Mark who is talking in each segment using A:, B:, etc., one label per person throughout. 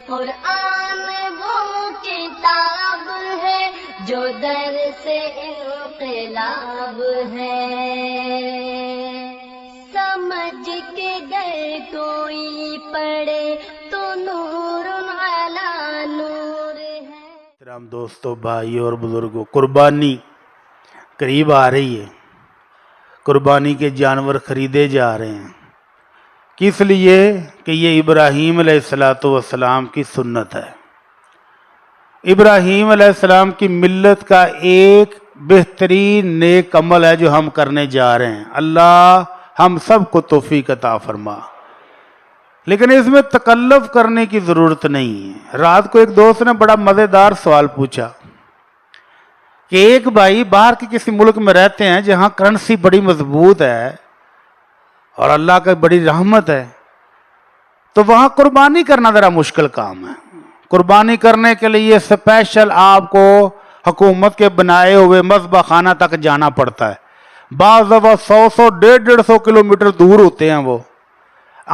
A: قرآن وہ کتاب ہے جو در سے انقلاب ہے، سمجھ کے گر کوئی پڑھے تو نور علی نور ہے۔
B: محترم دوستو، بھائی اور بزرگوں، قربانی قریب آ رہی ہے، قربانی کے جانور خریدے جا رہے ہیں۔ کس لیے؟ کہ یہ ابراہیم علیہ السلام کی سنت ہے۔ ابراہیم علیہ السلام کی ملت کا ایک بہترین نیک عمل ہے جو ہم کرنے جا رہے ہیں۔ اللہ ہم سب کو توفیق عطا فرما، لیکن اس میں تکلف کرنے کی ضرورت نہیں ہے۔ رات کو ایک دوست نے بڑا مزیدار سوال پوچھا کہ ایک بھائی باہر کے کسی ملک میں رہتے ہیں جہاں کرنسی بڑی مضبوط ہے اور اللہ کا بڑی رحمت ہے، تو وہاں قربانی کرنا ذرا مشکل کام ہے۔ قربانی کرنے کے لیے اسپیشل آپ کو حکومت کے بنائے ہوئے مذبح خانہ تک جانا پڑتا ہے۔ بعض دفعہ 100-150 کلومیٹر دور ہوتے ہیں، وہ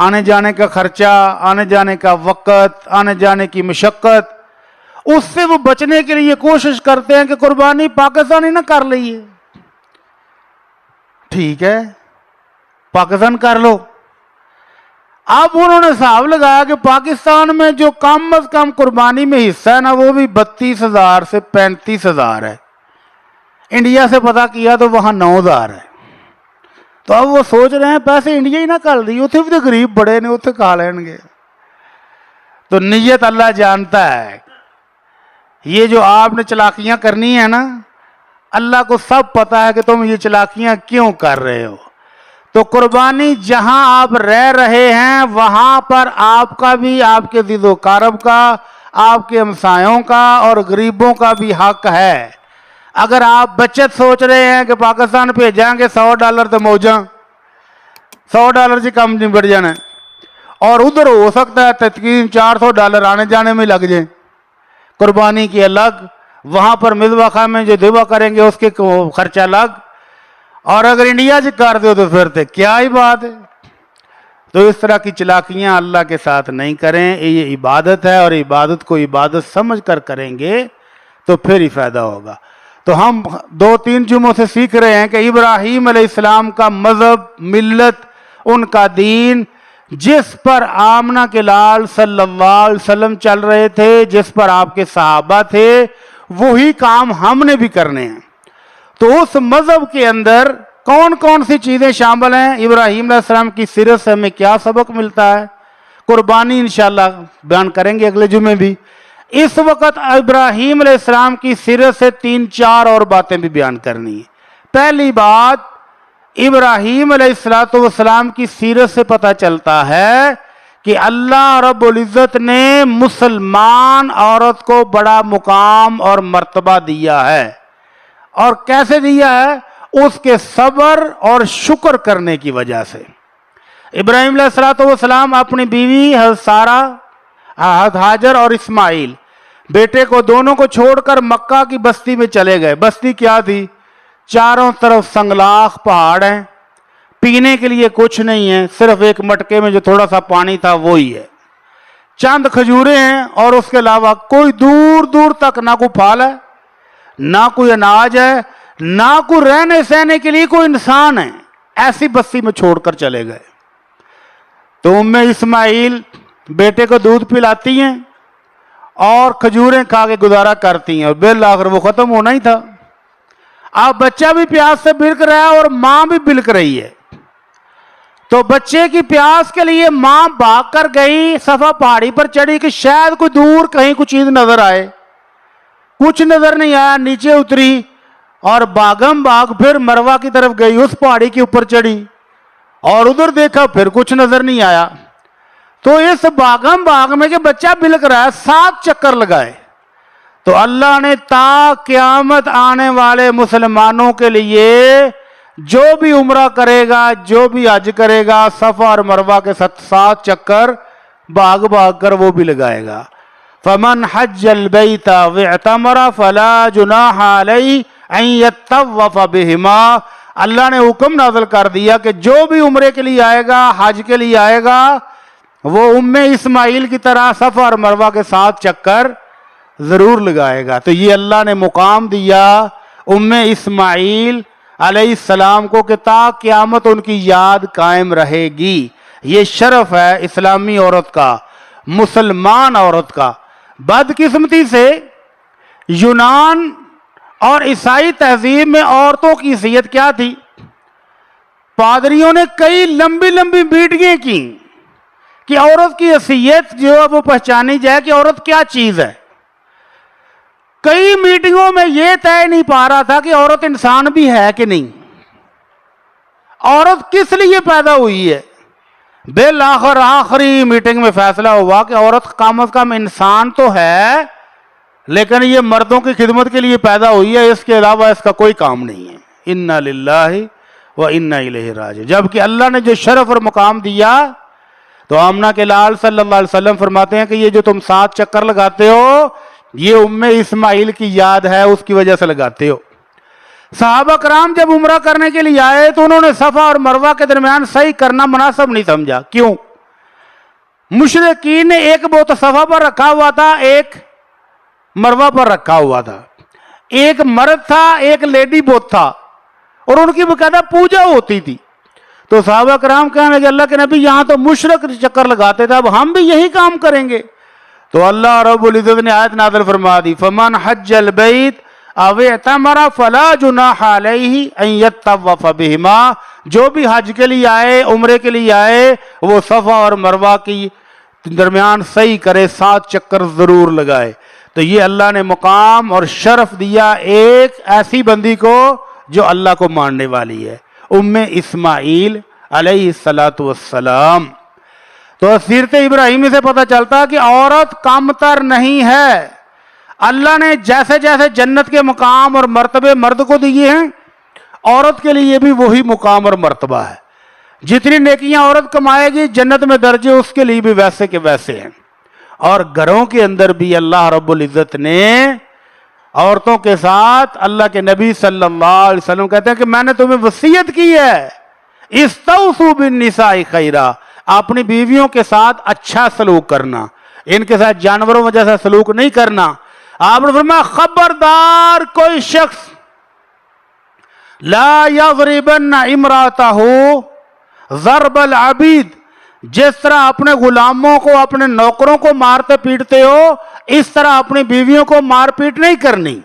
B: آنے جانے کا خرچہ، آنے جانے کا وقت، آنے جانے کی مشقت، اس سے وہ بچنے کے لیے کوشش کرتے ہیں کہ قربانی پاکستانی نہ کر لئیے۔ ٹھیک ہے، پاکستان کر لو۔ اب انہوں نے حساب لگایا کہ پاکستان میں جو کم از کم قربانی میں حصہ ہے نا، وہ بھی 32,000 سے 35,000 ہے۔ انڈیا سے پتہ کیا تو وہاں 9,000 ہے۔ تو اب وہ سوچ رہے ہیں پیسے انڈیا ہی نہ کر دی، اتنے بھی تو غریب بڑے نے، اتنے کھا لیں گے۔ تو نیت اللہ جانتا ہے۔ یہ جو آپ نے چلاکیاں کرنی ہے نا، اللہ کو سب پتا ہے کہ تم یہ چلاکیاں کیوں کر رہے ہو۔ تو قربانی جہاں آپ رہ رہے ہیں وہاں پر آپ کا بھی، آپ کے ذیل و کارب کا، آپ کے ہمسایوں کا اور غریبوں کا بھی حق ہے۔ اگر آپ بچت سوچ رہے ہیں کہ پاکستان بھیجیں گے $100 تو موجاں، $100 سے کم نہیں بڑھ جانا ہے، اور ادھر ہو سکتا ہے تقریباً $400 آنے جانے میں لگ جائیں، قربانی کی الگ، وہاں پر مذبح خانے میں جو ذبح کریں گے اس کے خرچہ الگ، اور اگر انڈیا سے کر دو تو پھر کیا ہی بات ہے۔ تو اس طرح کی چلاکیاں اللہ کے ساتھ نہیں کریں، یہ عبادت ہے، اور عبادت کو عبادت سمجھ کر کریں گے تو پھر ہی فائدہ ہوگا۔ تو ہم 2-3 جمعوں سے سیکھ رہے ہیں کہ ابراہیم علیہ السلام کا مذہب، ملت، ان کا دین، جس پر آمنہ کے لال صلی اللہ علیہ وسلم چل رہے تھے، جس پر آپ کے صحابہ تھے، وہی کام ہم نے بھی کرنے ہیں۔ تو اس مذہب کے اندر کون کون سی چیزیں شامل ہیں، ابراہیم علیہ السلام کی سیرت سے ہمیں کیا سبق ملتا ہے، قربانی انشاءاللہ بیان کریں گے اگلے جمعے بھی۔ اس وقت ابراہیم علیہ السلام کی سیرت سے 3-4 اور باتیں بھی بیان کرنی ہیں۔ پہلی بات، ابراہیم علیہ السلام کی سیرت سے پتہ چلتا ہے کہ اللہ رب العزت نے مسلمان عورت کو بڑا مقام اور مرتبہ دیا ہے، اور کیسے دیا ہے؟ اس کے صبر اور شکر کرنے کی وجہ سے۔ ابراہیم علیہ السلام اپنی بیوی حضرت سارہ، حضرت ہاجر اور اسماعیل بیٹے کو، دونوں کو چھوڑ کر مکہ کی بستی میں چلے گئے۔ بستی کیا تھی؟ چاروں طرف سنگلاخ پہاڑ ہیں، پینے کے لیے کچھ نہیں ہے، صرف ایک مٹکے میں جو تھوڑا سا پانی تھا وہی ہے، چند کھجوریں ہیں، اور اس کے علاوہ کوئی دور دور تک نہ کوئی پھل ہے، نہ کوئی اناج ہے، نہ کوئی رہنے سہنے کے لیے کوئی انسان ہے۔ ایسی بستی میں چھوڑ کر چلے گئے۔ تو ام اسماعیل بیٹے کو دودھ پلاتی ہیں اور کھجوریں کھا کے گزارا کرتی ہیں، اور بالآخر وہ ختم ہونا ہی تھا۔ اب بچہ بھی پیاس سے بلک رہا ہے اور ماں بھی بلک رہی ہے۔ تو بچے کی پیاس کے لیے ماں بھاگ کر گئی، صفا پہاڑی پر چڑھی کہ شاید کوئی دور کہیں کوئی چیز نظر آئے، کچھ نظر نہیں آیا، نیچے اتری اور باغم باغ پھر مروہ کی طرف گئی، اس پہاڑی کے اوپر چڑھی اور ادھر دیکھا، پھر کچھ نظر نہیں آیا۔ تو اس باغم باغ میں کہ بچہ بلک رہا ہے 7 چکر لگائے۔ تو اللہ نے تا قیامت آنے والے مسلمانوں کے لیے جو بھی عمرہ کرے گا، جو بھی حج کرے گا، صفا اور مروہ کے 7 چکر بھاگ بھاگ کر وہ بھی لگائے گا۔ فمن حج البیت واعتمر فلا جناح علیہ ان یطوف بہما، اللہ نے حکم نازل کر دیا کہ جو بھی عمرے کے لیے آئے گا، حج کے لیے آئے گا، وہ اسماعیل کی طرح صفا اور مروہ کے ساتھ چکر ضرور لگائے گا۔ تو یہ اللہ نے مقام دیا اسماعیل علیہ السلام کو کہ تا قیامت ان کی یاد قائم رہے گی۔ یہ شرف ہے اسلامی عورت کا، مسلمان عورت کا۔ بدقسمتی سے یونان اور عیسائی تہذیب میں عورتوں کی حیثیت کیا تھی؟ پادریوں نے کئی لمبی لمبی میٹنگیں کی کہ عورت کی حیثیت جو ہے وہ پہچانی جائے کہ عورت کیا چیز ہے۔ کئی میٹنگوں میں یہ طے نہیں پا رہا تھا کہ عورت انسان بھی ہے کہ نہیں، عورت کس لیے پیدا ہوئی ہے۔ بالآخر آخری میٹنگ میں فیصلہ ہوا کہ عورت کم از کم انسان تو ہے، لیکن یہ مردوں کی خدمت کے لیے پیدا ہوئی ہے، اس کے علاوہ اس کا کوئی کام نہیں ہے۔ انا للہ و انا الیہ راجعون۔ جبکہ اللہ نے جو شرف اور مقام دیا، تو آمنہ کے لال صلی اللہ علیہ وسلم فرماتے ہیں کہ یہ جو تم 7 چکر لگاتے ہو، یہ اسماعیل کی یاد ہے، اس کی وجہ سے لگاتے ہو۔ صحابہ کرام جب عمرہ کرنے کے لیے آئے تو انہوں نے صفا اور مروہ کے درمیان صحیح کرنا مناسب نہیں سمجھا۔ کیوں؟ مشرکین نے ایک بت صفا پر رکھا ہوا تھا، ایک مروہ پر رکھا ہوا تھا، ایک مرد تھا، ایک لیڈی بت تھا، اور ان کی باقاعدہ پوجا ہوتی تھی۔ تو صحابہ کرام کہنے لگے اللہ کے نبی یہاں تو مشرک چکر لگاتے تھے، اب ہم بھی یہی کام کریں گے۔ تو اللہ رب العزت نے آیت نازل فرما دی فمن حج البیت او اعتمر فلا جناح علیہ ان یطوف بہما، جو بھی حج کے لیے آئے، عمرے کے لیے آئے، وہ صفا اور مروہ کی درمیان صحیح کرے، 7 چکر ضرور لگائے۔ تو یہ اللہ نے مقام اور شرف دیا ایک ایسی بندی کو جو اللہ کو ماننے والی ہے، اسماعیل علیہ السلام۔ تو سیرت ابراہیمی سے پتہ چلتا کہ عورت کم تر نہیں ہے۔ اللہ نے جیسے جیسے جنت کے مقام اور مرتبے مرد کو دیے ہیں، عورت کے لیے بھی وہی مقام اور مرتبہ ہے۔ جتنی نیکیاں عورت کمائے گی جنت میں درجے اس کے لیے بھی ویسے کے ویسے ہیں۔ اور گھروں کے اندر بھی اللہ رب العزت نے عورتوں کے ساتھ، اللہ کے نبی صلی اللہ علیہ وسلم کہتے ہیں کہ میں نے تمہیں وصیت کی ہے استوصوا بالنساء خیرا، اپنی بیویوں کے ساتھ اچھا سلوک کرنا، ان کے ساتھ جانوروں جیسا سلوک نہیں کرنا۔ آپ نے فرمایا خبردار کوئی شخص لا یضربن امرأتہ ضرب العبید، جس طرح اپنے غلاموں کو، اپنے نوکروں کو مارتے پیٹتے ہو، اس طرح اپنی بیویوں کو مار پیٹ نہیں کرنی۔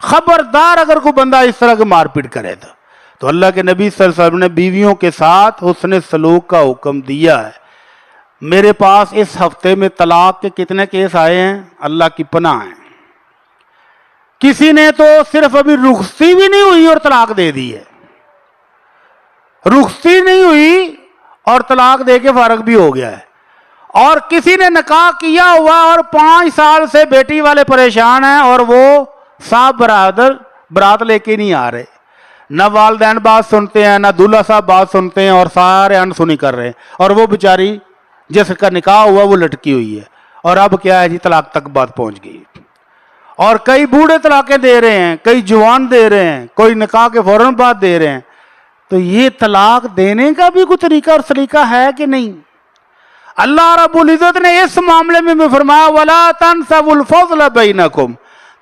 B: خبردار اگر کوئی بندہ اس طرح کی مار پیٹ کرے تو اللہ کے نبی صلی اللہ علیہ وسلم نے بیویوں کے ساتھ حسن سلوک کا حکم دیا ہے۔ میرے پاس اس ہفتے میں طلاق کے کتنے کیس آئے ہیں، اللہ کی پناہ ہے۔ کسی نے تو صرف ابھی رخصتی بھی نہیں ہوئی اور طلاق دے دی ہے، رخصتی نہیں ہوئی اور طلاق دے کے فارغ بھی ہو گیا ہے۔ اور کسی نے نکاح کیا ہوا اور 5 سال سے بیٹی والے پریشان ہیں اور وہ صاحب برادر برات لے کے نہیں آ رہے، نہ والدین بات سنتے ہیں، نہ دولہا صاحب بات سنتے ہیں، اور سارے انسنی کر رہے ہیں، اور وہ بیچاری جس کا نکاح ہوا وہ لٹکی ہوئی ہے، اور اب کیا ہے جی طلاق تک بات پہنچ گئی۔ اور کئی بوڑھے طلاقیں دے رہے ہیں، کئی جوان دے رہے ہیں، کوئی نکاح کے فوراً بعد دے رہے ہیں۔ تو یہ طلاق دینے کا بھی کوئی طریقہ اور سلیقہ ہے کہ نہیں؟ اللہ رب العزت نے اس معاملے میں فرمایا وَلَا تَنْسَوُا الْفَضْلَ بَيْنَكُمْ،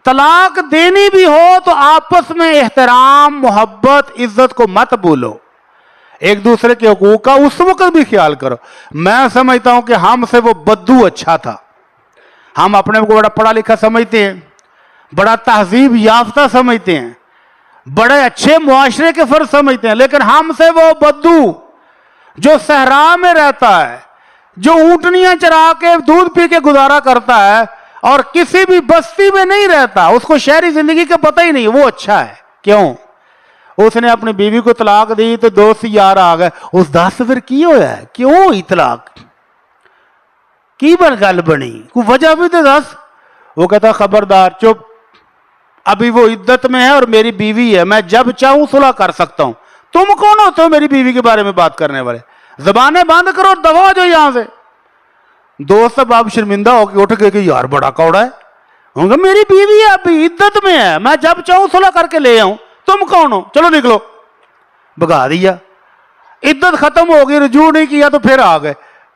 B: طلاق دینی بھی ہو تو آپس میں احترام، محبت، عزت کو مت بھولو، ایک دوسرے کے حقوق کا اس وقت بھی خیال کرو۔ میں سمجھتا ہوں کہ ہم سے وہ بدو اچھا تھا، ہم اپنے کو بڑا پڑھا لکھا سمجھتے ہیں، بڑا تہذیب یافتہ سمجھتے ہیں، بڑے اچھے معاشرے کے فرد سمجھتے ہیں، لیکن ہم سے وہ بدو جو صحرا میں رہتا ہے، جو اونٹنیاں چرا کے دودھ پی کے گزارا کرتا ہے اور کسی بھی بستی میں نہیں رہتا، اس کو شہری زندگی کا پتہ ہی نہیں، وہ اچھا ہے۔ کیوں؟ اس نے اپنی بیوی کو طلاق دی تو دوست یار آ گئے، اس دس پھر کی ہویا ہے، کیوں ہوئی طلاق، کی گل بنی، کوئی وجہ بھی تو دس۔ وہ کہتا خبردار چپ، ابھی وہ عدت میں ہے اور میری بیوی ہے، میں جب چاہوں صلح کر سکتا ہوں، تم کون ہوتے ہو میری بیوی کے بارے میں بات کرنے والے، زبانیں بند کرو، دبا جو یہاں سے۔ دوست اب شرمندہ ہو کے اٹھ گئے کہ یار بڑا کوڑا ہے، ہوں گا میری بیوی ہے ابھی عدت میں ہے، میں جب چاہوں صلح کر کے لے آؤں، تم کون ہو، چلو نکلو، بھگا دیا۔ عدت ختم ہو گئی، رجوع نہیں کیا تو پھر آ گئے،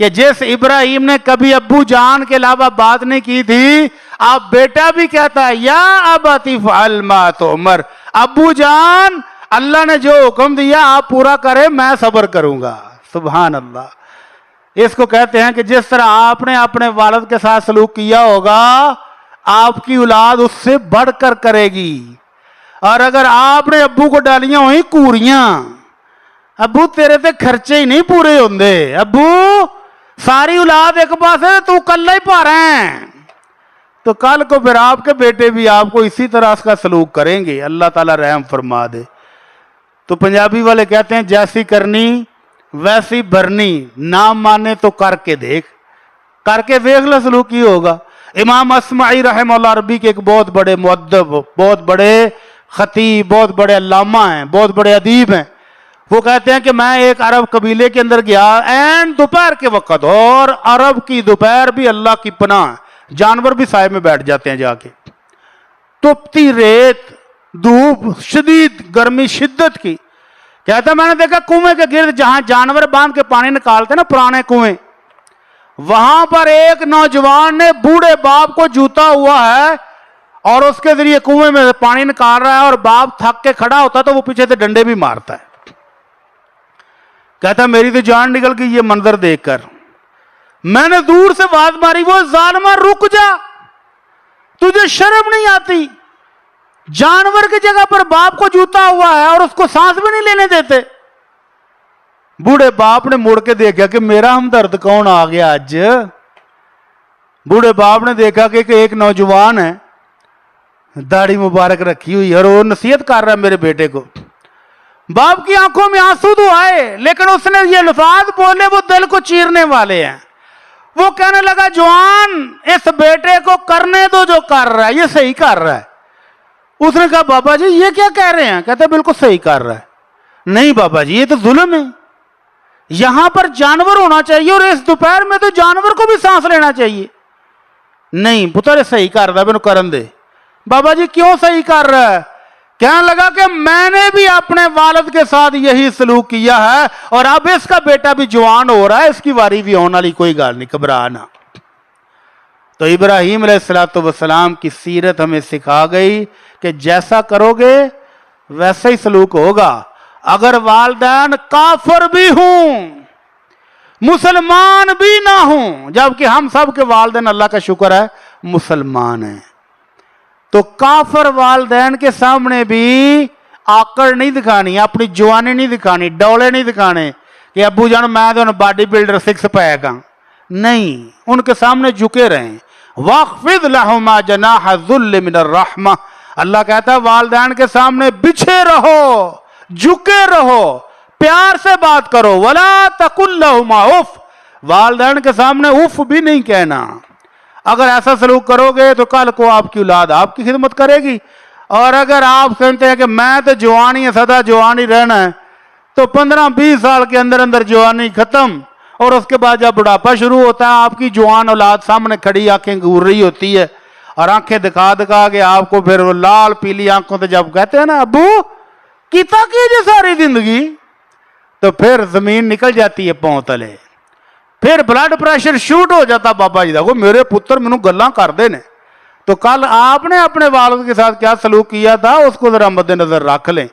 B: کہ جس ابراہیم نے کبھی ابو جان کے علاوہ بات نہیں کی تھی، اب بیٹا بھی کہتا ہے یا ابتی فعل ما تؤمر، ابو جان اللہ نے جو حکم دیا آپ پورا کریں، میں صبر کروں گا۔ سبحان اللہ۔ اس کو کہتے ہیں کہ جس طرح آپ نے اپنے والد کے ساتھ سلوک کیا ہوگا، آپ کی اولاد اس سے بڑھ کر کرے گی۔ اور اگر آپ نے ابو کو ڈالیاں ہوئی کوریاں، ابو تیرے تے خرچے ہی نہیں پورے ہوندے، ابو ساری اولاد ایک پاس ہے تو کل ہی پا رہے ہیں، تو کل کو پھر آپ کے بیٹے بھی آپ کو اسی طرح اس کا سلوک کریں گے۔ اللہ تعالیٰ رحم فرما دے۔ تو پنجابی والے کہتے ہیں جیسی کرنی ویسی بھرنی، نہ مانے تو کر کے دیکھ لو سلوک ہی ہوگا۔ امام اصمعی رحمہ اللہ عربی کے ایک بہت بڑے مؤدب، بہت بڑے خطیب، بہت بڑے علامہ ہیں، بہت بڑے ادیب ہیں۔ وہ کہتے ہیں کہ میں ایک عرب قبیلے کے اندر گیا این دوپہر کے وقت، اور عرب کی دوپہر بھی اللہ کی پناہ ہے، جانور بھی سائے میں بیٹھ جاتے ہیں جا کے، تپتی ریت، دھوپ شدید، گرمی شدت کی۔ کہتا میں نے دیکھا کنویں کے گرد جہاں جانور باندھ کے پانی نکالتے نا، پرانے کنویں، وہاں پر ایک نوجوان نے بوڑھے باپ کو جوتا ہوا ہے اور اس کے ذریعے کنویں میں پانی نکال رہا ہے، اور باپ تھک کے کھڑا ہوتا تو وہ پیچھے سے ڈنڈے بھی مارتا ہے۔ کہتا میری تو جان نکل گئی یہ منظر دیکھ کر۔ میں نے دور سے آواز ماری، وہ ظالمہ رک جا، تجھے شرم نہیں آتی؟ جانور کی جگہ پر باپ کو جوتا ہوا ہے اور اس کو سانس بھی نہیں لینے دیتے۔ بوڑھے باپ نے مڑ کے دیکھا کہ میرا ہمدرد کون آ گیا آج۔ بوڑھے باپ نے دیکھا کہ ایک نوجوان ہے، داڑھی مبارک رکھی ہوئی، اور وہ نصیحت کر رہا ہے میرے بیٹے کو۔ باپ کی آنکھوں میں آنسو تو آئے، لیکن اس نے یہ الفاظ بولے وہ دل کو چیرنے والے ہیں۔ وہ کہنے لگا جوان اس بیٹے کو کرنے دو جو کر رہا ہے، یہ صحیح کر رہا ہے۔ اس نے کہا بابا جی یہ کیا کہہ رہے ہیں؟ کہتے بالکل صحیح کر رہا ہے۔ نہیں بابا جی یہ تو ظلم ہے، یہاں پر جانور ہونا چاہیے اور اس دوپہر میں تو جانور کو بھی سانس لینا چاہیے۔ نہیں پتر صحیح کر رہا ہے، میں کرن دے۔ بابا جی کیوں صحیح کر رہا ہے؟ کہنے لگا کہ میں نے بھی اپنے والد کے ساتھ یہی سلوک کیا ہے، اور اب اس کا بیٹا بھی جوان ہو رہا ہے، اس کی واری بھی ہونے والی، کوئی گال نہیں، گھبرانا۔ تو ابراہیم علیہ السلام کی سیرت ہمیں سکھا گئی کہ جیسا کرو گے ویسا ہی سلوک ہوگا۔ اگر والدین کافر بھی ہوں، مسلمان بھی نہ ہوں، جبکہ ہم سب کے والدین اللہ کا شکر ہے مسلمان ہیں، تو کافر والدین کے سامنے بھی آکڑ نہیں دکھانی، اپنی جوانی نہیں دکھانی، ڈولے نہیں دکھانے کہ ابو جان میں تو باڈی بلڈر 6 پیک ہوں، نہیں، ان کے سامنے جھکے رہیں۔ وَاخْفِضْ لَهُمَا جَنَاحَ الذُّلِّ مِنَ الرَّحْمَةِ، اللہ کہتا ہے والدین کے سامنے بچھے رہو، جھکے رہو، پیار سے بات کرو۔ وَلَا تَقُلْ لَهُمَا اُفْ، والدین کے سامنے اف بھی نہیں کہنا۔ اگر ایسا سلوک کرو گے تو کل کو آپ کی اولاد آپ کی خدمت کرے گی، اور اگر آپ سمجھتے ہیں کہ میں تو جوانی ہے، سدا جوانی رہنا ہے، تو 15-20 سال کے اندر اندر جوانی ختم، اور اس کے بعد جب بڑھاپا شروع ہوتا ہے آپ کی جوان اولاد سامنے کھڑی آنکھیں گور رہی ہوتی ہے، اور آنکھیں دکھا دکھا کے آپ کو پھر وہ لال پیلی آنکھوں سے جب کہتے ہیں نا ابو کیتا کیجئے ساری زندگی، تو پھر زمین نکل جاتی ہے پاؤں تلے، پھر بلڈ پریشر شوٹ ہو جاتا بابا جی دیکھو میرے پتر مینوں گلاں کر دے نے۔ تو کل آپ نے اپنے والد کے ساتھ کیا سلوک کیا تھا اس کو ذرا مد نظر رکھ لیں۔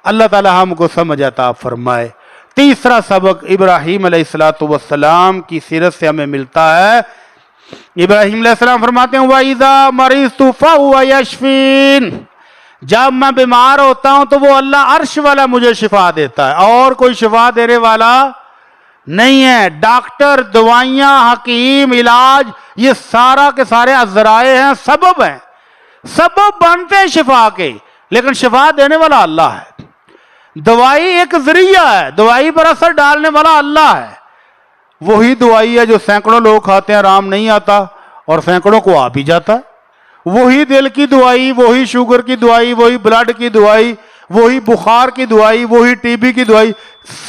B: اللہ تعالی ہم کو سمجھ عطا فرمائے۔ تیسرا سبق ابراہیم علیہ السلام کی سیرت سے ہمیں ملتا ہے۔ ابراہیم علیہ السلام فرماتے ہیں وَإِذَا مَرِضْتُ فَهُوَ يَشْفِينِ، جب میں بیمار ہوتا ہوں تو وہ اللہ عرش والا مجھے شفا دیتا ہے، اور کوئی شفا دینے والا نہیں ہے۔ ڈاکٹر، دوائیاں، حکیم، علاج، یہ سارا کے سارے ذرائع ہیں، سبب ہیں، سبب بنتے ہیں شفا کے، لیکن شفا دینے والا اللہ ہے۔ دوائی ایک ذریعہ ہے، دوائی پر اثر ڈالنے والا اللہ ہے۔ وہی دوائی ہے جو سینکڑوں لوگ کھاتے ہیں آرام نہیں آتا، اور سینکڑوں کو آ بھی جاتا ہے۔ وہی دل کی دوائی، وہی شوگر کی دوائی، وہی بلڈ کی دوائی، وہی بخار کی دوائی، وہی ٹی بی کی دوائی،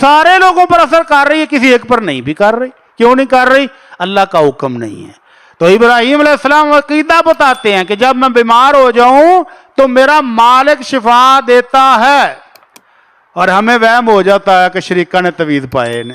B: سارے لوگوں پر اثر کر رہی ہے، کسی ایک پر نہیں بھی کر رہی۔ کیوں نہیں کر رہی؟ اللہ کا حکم نہیں ہے۔ تو ابراہیم علیہ السلام عقیدہ بتاتے ہیں کہ جب میں بیمار ہو جاؤں تو میرا مالک شفا دیتا ہے، اور ہمیں وہم ہو جاتا ہے کہ شریکہ نے تویز پائے نے،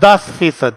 B: 10%।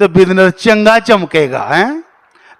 B: ਤੇ ਬਿਜ਼ਨਸ ਚੰਗਾ ਚਮਕੇਗਾ ਹੈ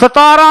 B: 17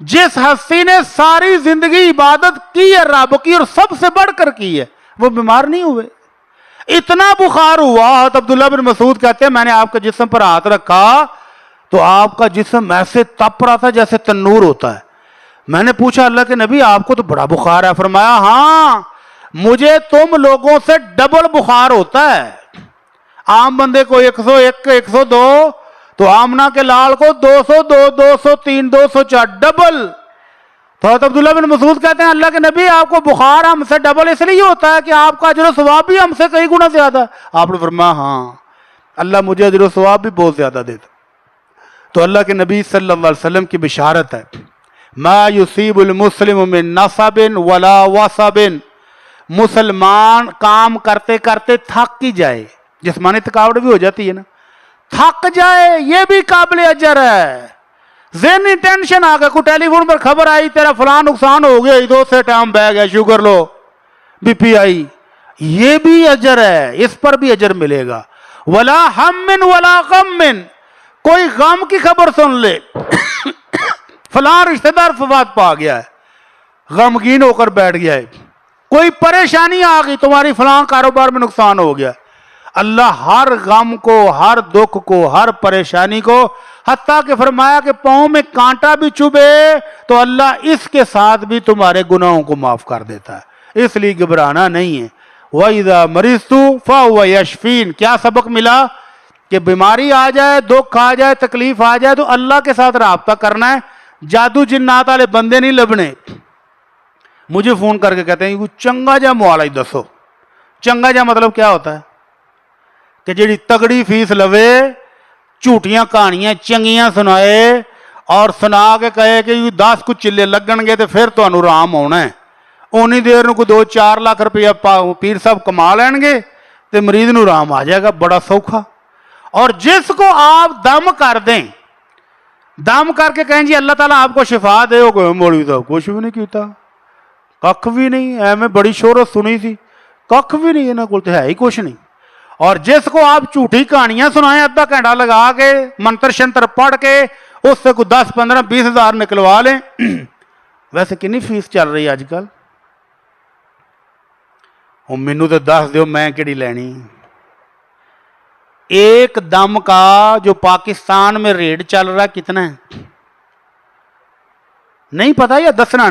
B: جس ہستی نے ساری زندگی عبادت کی ہے رب کی اور سب سے بڑھ کر کی ہے، وہ بیمار نہیں ہوئے؟ اتنا بخار ہوا، حضرت عبداللہ بن مسعود کہتے ہیں میں نے آپ کے جسم پر ہاتھ رکھا تو آپ کا جسم ایسے تپ رہا تھا جیسے تنور ہوتا ہے۔ میں نے پوچھا اللہ کے نبی آپ کو تو بڑا بخار ہے، فرمایا ہاں مجھے تم لوگوں سے ڈبل بخار ہوتا ہے۔ عام بندے کو 101 102 تو آمنہ کے لال کو 202 203 204 ڈبل۔ تو حضرت عبداللہ بن مسعود کہتے ہیں اللہ کے نبی آپ کو بخار ہم سے ڈبل اس لیے ہوتا ہے کہ آپ کا اجر و ثواب بھی ہم سے کئی گنا زیادہ ہے۔ آپ نے فرمایا ہاں اللہ مجھے اجر و ثواب بھی بہت زیادہ دیتا۔ تو اللہ کے نبی صلی اللہ علیہ وسلم کی بشارت ہے ما یصیب المسلم من نصب ولا وصب، مسلمان کام کرتے کرتے تھک ہی جائے، جسمانی تھکاوٹ بھی ہو جاتی ہے نا، تھک جائے یہ بھی قابل اجر ہے۔ ذہنی ٹینشن آ گیا، کوئی ٹیلی فون پر خبر آئی تیرا فلاں نقصان ہو گیا، دو سے ٹائم بہ گیا، شوگر لو بی پی آئی، یہ بھی اجر ہے، اس پر بھی اجر ملے گا۔ ولا ہم ولا غم، کوئی غم کی خبر سن لے فلاں رشتہ دار وفات پا گیا ہے، غمگین ہو کر بیٹھ گیا ہے، کوئی پریشانی آ گئی تمہاری فلاں کاروبار میں نقصان ہو گیا، اللہ ہر غم کو، ہر دکھ کو، ہر پریشانی کو، حتیٰ کہ فرمایا کہ پاؤں میں کانٹا بھی چبھے تو اللہ اس کے ساتھ بھی تمہارے گناہوں کو معاف کر دیتا ہے، اس لیے گھبرانا نہیں ہے۔ وَإِذَا مَرِضْتُ فَهُوَ يَشْفِينِ، کیا سبق ملا کہ بیماری آ جائے، دکھ آ جائے، تکلیف آ جائے تو اللہ کے ساتھ رابطہ کرنا ہے، جادو جنات والے بندے نہیں لبنے۔ مجھے فون کر کے کہتے ہیں چنگا جا موالا ہی دسو۔ چنگا جا مطلب کیا ہوتا ہے کہ جیڑی تگڑی فیس لوے، جھوٹیاں کہانیاں چنگیاں سنائے اور سنا کے کہے کہ 10 کچھ چلے لگن گے تو پھر تو آرام ہونا ہے، اونی دیر کو 2-4 لاکھ روپیہ پیر صاحب کما لین گے تو مریض نو آرام آ جائے گا، بڑا سوکھا۔ اور جس کو آپ دم کر دیں، دم کر کے کہیں جی اللہ تعالیٰ آپ کو شفا دے، وہ کہ مولوی صاحب کچھ بھی نہیں کیتا، ککھ بھی نہیں، میں بڑی شہرت سنی تھی، ککھ بھی نہیں، انہوں کو ہے ہی کچھ نہیں۔ اور جس کو آپ جھوٹی کہانیاں سنائیں آدھا گھنٹہ لگا کے منتر شنتر پڑھ کے اس سے کوئی 10 15 20 ہزار نکلوا لیں، ویسے کنی فیس چل رہی آج کل؟ مینوں تو دس دیو میں کیڑی لینی۔ ایک دم کا جو پاکستان میں ریٹ چل رہا کتنا ہے نہیں پتا، یا دسنا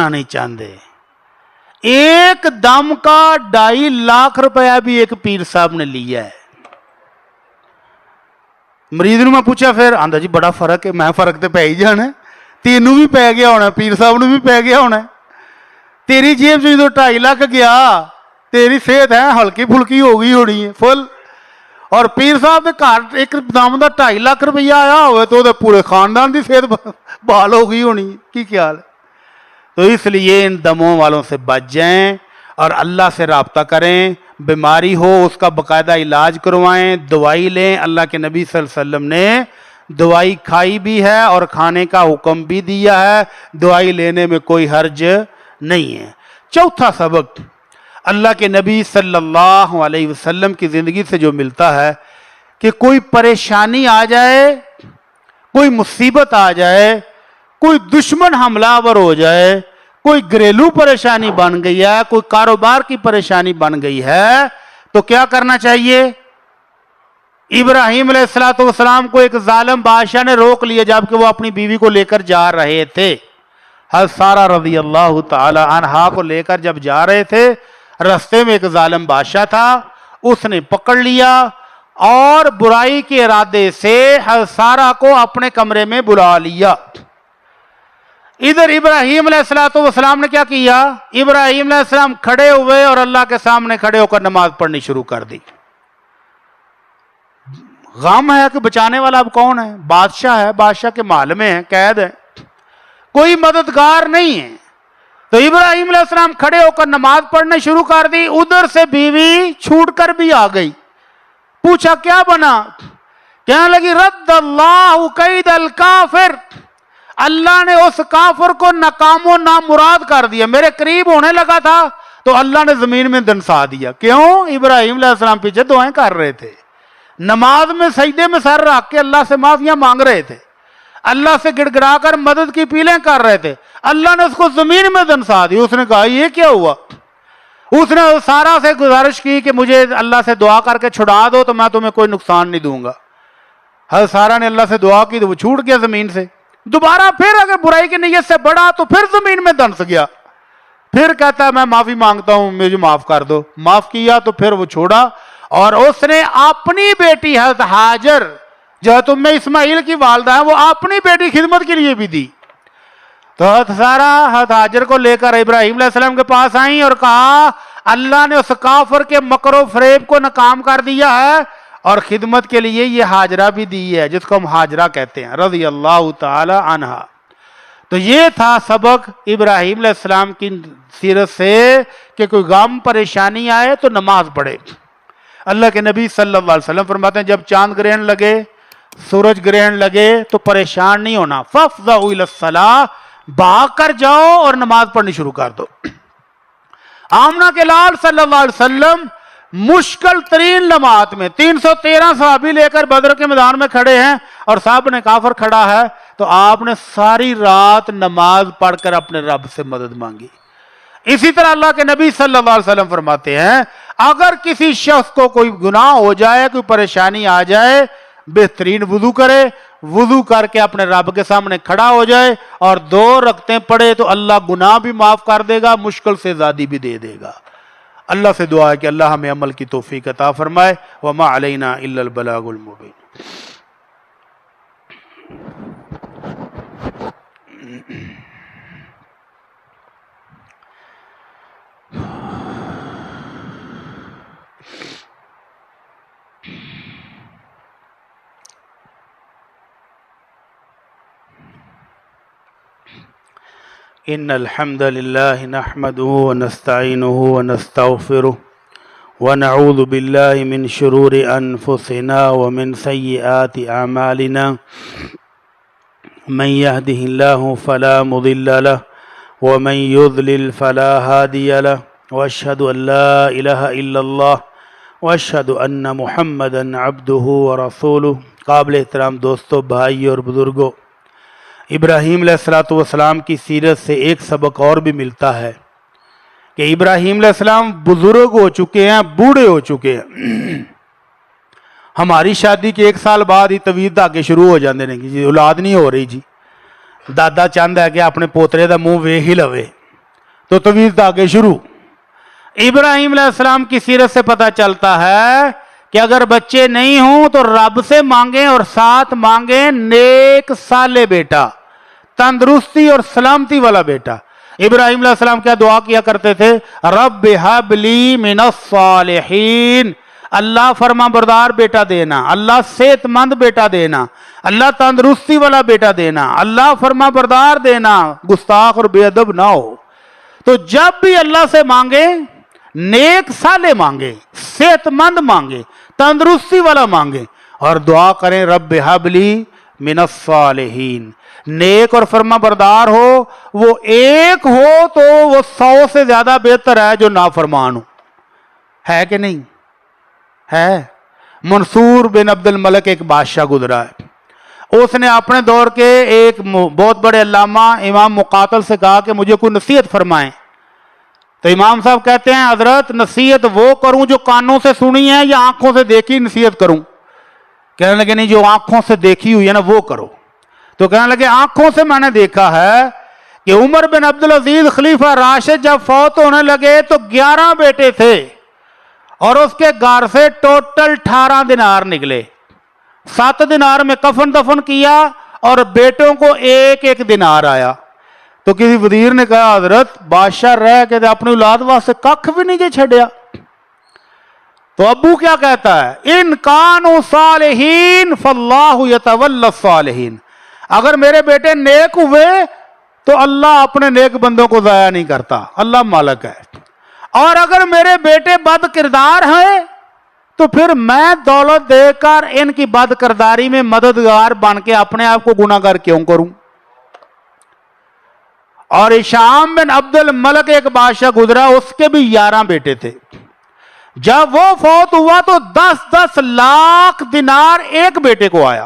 B: نہیں چاہتے؟ ایک دم کا 2.5 لاکھ روپیہ بھی ایک پیر صاحب نے لیا ہے۔ مریض نے میں پوچھا پھر آندا جی بڑا فرق ہے، میں فرق تو پی ہی جانا ہے، تینوں بھی پی گیا ہونا، پیر صاحب نے بھی پی گیا ہونا، تیری جیب سے جو 2.5 لاکھ گیا، تیری صحت ہے ہلکی پھلکی ہو گئی ہونی ہے فل، اور پیر صاحب کے گھر ایک دم کا 2.5 لاکھ روپیہ آیا ہوئے تو پورے خاندان کی صحت بحال ہو گئی ہونی، کی خیال ہے؟ تو اس لیے ان دموں والوں سے بچ جائیں اور اللہ سے رابطہ کریں، بیماری ہو اس کا باقاعدہ علاج کروائیں، دوائی لیں۔ اللہ کے نبی صلی اللہ علیہ وسلم نے دوائی کھائی بھی ہے اور کھانے کا حکم بھی دیا ہے، دوائی لینے میں کوئی حرج نہیں ہے۔ چوتھا سبق اللہ کے نبی صلی اللہ علیہ وسلم کی زندگی سے جو ملتا ہے کہ کوئی پریشانی آ جائے، کوئی مصیبت آ جائے، کوئی دشمن حملہ آور ہو جائے، کوئی گھریلو پریشانی بن گئی ہے، کوئی کاروبار کی پریشانی بن گئی ہے تو کیا کرنا چاہیے؟ ابراہیم علیہ السلام کو ایک ظالم بادشاہ نے روک لیا جبکہ وہ اپنی بیوی کو لے کر جا رہے تھے۔ حضرت سارہ رضی اللہ تعالی عنہا کو لے کر جب جا رہے تھے، رستے میں ایک ظالم بادشاہ تھا، اس نے پکڑ لیا اور برائی کے ارادے سے حضرت سارہ کو اپنے کمرے میں بلا لیا۔ ادھر ابراہیم علیہ السلام نے کیا کیا؟ ابراہیم علیہ السلام کھڑے ہوئے اور اللہ کے سامنے کھڑے ہو کر نماز پڑھنی شروع کر دی۔ غم ہے کہ بچانے والا اب کون ہے؟ بادشاہ ہے، بادشاہ کے محل میں ہے، قید ہے، کوئی مددگار نہیں ہے۔ تو ابراہیم علیہ السلام کھڑے ہو کر نماز پڑھنے شروع کر دی، ادھر سے بیوی چھوٹ کر بھی آ گئی۔ پوچھا کیا بنا؟ کہنے لگی رد اللہ کید الکافر، اللہ نے اس کافر کو ناکام و نامراد کر دیا، میرے قریب ہونے لگا تھا تو اللہ نے زمین میں دنسا دیا۔ کیوں؟ ابراہیم علیہ السلام پیچھے دعائیں کر رہے تھے، نماز میں سجدے میں سر رکھ کے اللہ سے معافیاں مانگ رہے تھے۔ اللہ سے گڑ گڑا کر مدد کی اپیلیں کر رہے تھے، اللہ نے اس کو زمین میں دنسا دی۔ اس نے کہا یہ کیا ہوا؟ اس نے سارا سے گزارش کی کہ مجھے اللہ سے دعا کر کے چھڑا دو تو میں تمہیں کوئی نقصان نہیں دوں گا۔ حضرت سارا نے اللہ سے دعا کی تو وہ چھوٹ گیا زمین سے۔ دوبارہ پھر اگر برائی کی نیت سے بڑھا تو پھر زمین میں دنس گیا۔ پھر کہتا ہے میں معافی مانگتا ہوں، مجھے معاف کر دو۔ معاف کیا تو پھر وہ چھوڑا، اور اس نے اپنی بیٹی حضرت ہاجر جو ہے تم میں اسماعیل کی والدہ ہے، وہ اپنی بیٹی خدمت کے لیے بھی دی۔ تو حضرت سارا حضرت ہاجر کو لے کر ابراہیم علیہ السلام کے پاس آئیں اور کہا اللہ نے اس کافر کے مکر و فریب کو ناکام کر دیا ہے، اور خدمت کے لیے یہ ہاجرہ بھی دی ہے جس کو ہم ہاجرہ کہتے ہیں رضی اللہ تعالی عنہا۔ تو یہ تھا سبق ابراہیم علیہ السلام کی سیرت سے کہ کوئی غم پریشانی آئے تو نماز پڑھے۔ اللہ کے نبی صلی اللہ علیہ وسلم فرماتے ہیں جب چاند گرہن لگے، سورج گرہن لگے تو پریشان نہیں ہونا، فافزعوا الی الصلاۃ، بھاگ کر جاؤ اور نماز پڑھنی شروع کر دو۔ آمنہ کے لال صلی اللہ علیہ وسلم مشکل ترین لمحات میں 313 صحابی لے کر بدر کے میدان میں کھڑے ہیں اور صاحب نے کافر کھڑا ہے، تو آپ نے ساری رات نماز پڑھ کر اپنے رب سے مدد مانگی۔ اسی طرح اللہ کے نبی صلی اللہ علیہ وسلم فرماتے ہیں اگر کسی شخص کو کوئی گناہ ہو جائے، کوئی پریشانی آ جائے، بہترین وضو کرے، وضو کر کے اپنے رب کے سامنے کھڑا ہو جائے اور 2 رکعتیں پڑھے تو اللہ گناہ بھی معاف کر دے گا، مشکل سے زیادی بھی دے دے گا۔ اللہ سے دعا ہے کہ اللہ ہمیں عمل کی توفیق عطا فرمائے۔ وما علینا الا البلاغ المبین۔ ان الحمد للہ نحمده ونستعینه ونستغفره ونعوذ باللہ من شرور انفسنا ومن سیئات اعمالنا من يهده الله فلا مضل له ومن يضلل فلا هادي له واشهد ان لا اله الا الله واشهد ان محمدا عبده ورسوله۔ قابل احترام دوستو، بھائی اور بزرگوں، ابراہیم علیہ السلام کی سیرت سے ایک سبق اور بھی ملتا ہے کہ ابراہیم علیہ السلام بزرگ ہو چکے ہیں، بوڑھے ہو چکے ہیں۔ ہماری شادی کے 1 سال بعد ہی طویل دھاگے شروع ہو جاندے نے کہ جی اولاد نہیں ہو رہی، جی دادا چاہتا ہے کہ اپنے پوترے دا منہ ویکھ ہی لوے، تو طویل دھاگے شروع۔ ابراہیم علیہ السلام کی سیرت سے پتہ چلتا ہے کہ اگر بچے نہیں ہوں تو رب سے مانگیں، اور ساتھ مانگیں نیک صالح بیٹا، تندرستی اور سلامتی والا بیٹا۔ ابراہیم علیہ السلام کیا دعا کیا کرتے تھے؟ رب ہب لی من الصالحین، اللہ فرما بردار بیٹا دینا، اللہ صحت مند بیٹا دینا، اللہ تندرستی والا بیٹا دینا، اللہ فرما بردار دینا، گستاخ اور بے ادب نہ ہو۔ تو جب بھی اللہ سے مانگے نیک صالح مانگے، صحت مند مانگے، تندرستی والا مانگے، اور دعا کریں رب ہب لی من الصالحین۔ نیک اور فرما بردار ہو، وہ ایک ہو تو وہ 100 سے زیادہ بہتر ہے جو نافرمان ہو، ہے کہ نہیں؟ ہے۔ منصور بن عبد الملک ایک بادشاہ گزرا ہے، اس نے اپنے دور کے ایک بہت بڑے علامہ امام مقاتل سے کہا کہ مجھے کوئی نصیحت فرمائیں۔ تو امام صاحب کہتے ہیں حضرت نصیحت وہ کروں جو کانوں سے سنی ہے یا آنکھوں سے دیکھی نصیحت کروں؟ کہنے لگے نہیں، جو آنکھوں سے دیکھی ہوئی ہے نا وہ کرو۔ تو کہنے لگے آنکھوں سے میں نے دیکھا ہے کہ عمر بن عبدالعزیز خلیفہ راشد جب فوت ہونے لگے تو 11 بیٹے تھے، اور اس کے گھر سے ٹوٹل 18 دینار نکلے۔ 7 دینار میں کفن دفن کیا اور بیٹوں کو 1 دینار آیا۔ تو کسی وزیر نے کہا حضرت بادشاہ رہ کے اپنی اولاد واسطے ککھ بھی نہیں جے چھڑیا۔ تو ابو کیا کہتا ہے؟ ان کانوا صالحین فاللہ یتولی الصالحین، اگر میرے بیٹے نیک ہوئے تو اللہ اپنے نیک بندوں کو ضائع نہیں کرتا، اللہ مالک ہے، اور اگر میرے بیٹے بد کردار ہیں تو پھر میں دولت دے کر ان کی بد کرداری میں مددگار بن کے اپنے آپ کو گناہگار کیوں کروں؟ اور ہشام بن عبد الملک ایک بادشاہ گزرا، اس کے بھی 11 بیٹے تھے۔ جب وہ فوت ہوا تو 10-10 لاکھ دینار ایک بیٹے کو آیا،